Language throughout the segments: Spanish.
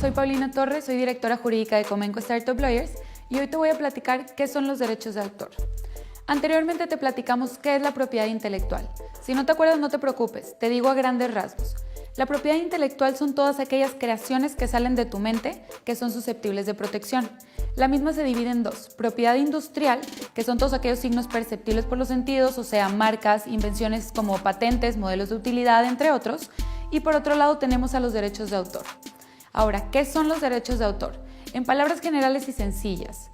soy Paulina Torres, soy directora jurídica de Comenco Startup Lawyers y hoy te voy a platicar qué son los derechos de autor. Anteriormente te platicamos qué es la propiedad intelectual. Si no te acuerdas, no te preocupes, te digo a grandes rasgos. La propiedad intelectual son todas aquellas creaciones que salen de tu mente que son susceptibles de protección. La misma se divide en dos: propiedad industrial, que son todos aquellos signos perceptibles por los sentidos, o sea, marcas, invenciones como patentes, modelos de utilidad, entre otros. Y por otro lado tenemos a los derechos de autor. Ahora, ¿qué son los derechos de autor? En palabras generales y sencillas,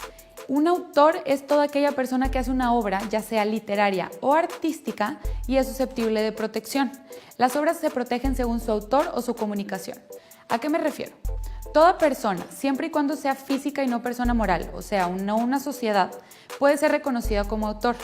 un autor es toda aquella persona que hace una obra, ya sea literaria o artística, y es susceptible de protección. Las obras se protegen según su autor o su comunicación. ¿A qué me refiero? Toda persona, siempre y cuando sea física y no persona moral, o sea, no una sociedad, puede ser reconocida como autor.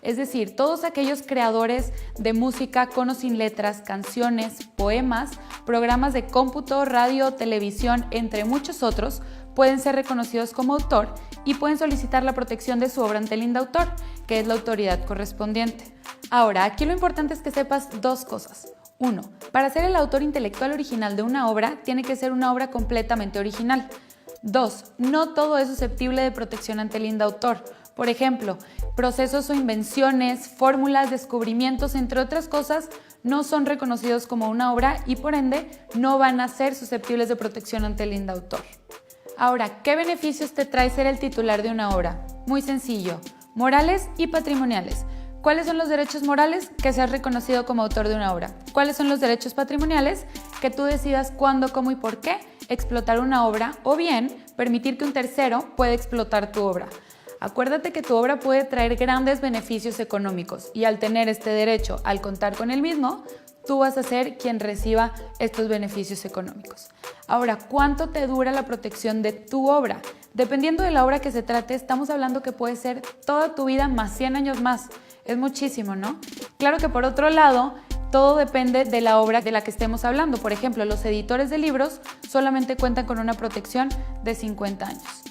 Es decir, todos aquellos creadores de música con o sin letras, canciones, poemas, programas de cómputo, radio, televisión, entre muchos otros, pueden ser reconocidos como autor y pueden solicitar la protección de su obra ante el indautor, que es la autoridad correspondiente. Ahora, aquí lo importante es que sepas dos cosas. 1. Para ser el autor intelectual original de una obra, tiene que ser una obra completamente original. 2. No todo es susceptible de protección ante el indautor. Por ejemplo, procesos o invenciones, fórmulas, descubrimientos, entre otras cosas, no son reconocidos como una obra y por ende no van a ser susceptibles de protección ante el indautor. Ahora, ¿qué beneficios te trae ser el titular de una obra? Muy sencillo: morales y patrimoniales. ¿Cuáles son los derechos morales? Que seas reconocido como autor de una obra. ¿Cuáles son los derechos patrimoniales? Que tú decidas cuándo, cómo y por qué explotar una obra, o bien permitir que un tercero pueda explotar tu obra. Acuérdate que tu obra puede traer grandes beneficios económicos y al tener este derecho, al contar con el mismo, tú vas a ser quien reciba estos beneficios económicos. Ahora, ¿cuánto te dura la protección de tu obra? Dependiendo de la obra que se trate, estamos hablando que puede ser toda tu vida más 100 años más. Es muchísimo, ¿no? Claro que por otro lado, todo depende de la obra de la que estemos hablando. Por ejemplo, los editores de libros solamente cuentan con una protección de 50 años.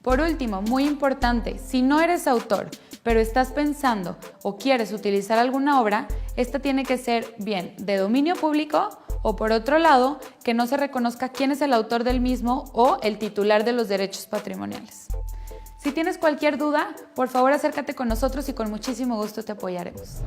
Por último, muy importante, si no eres autor, pero estás pensando o quieres utilizar alguna obra, esta tiene que ser bien de dominio público o, por otro lado, que no se reconozca quién es el autor del mismo o el titular de los derechos patrimoniales. Si tienes cualquier duda, por favor acércate con nosotros y con muchísimo gusto te apoyaremos.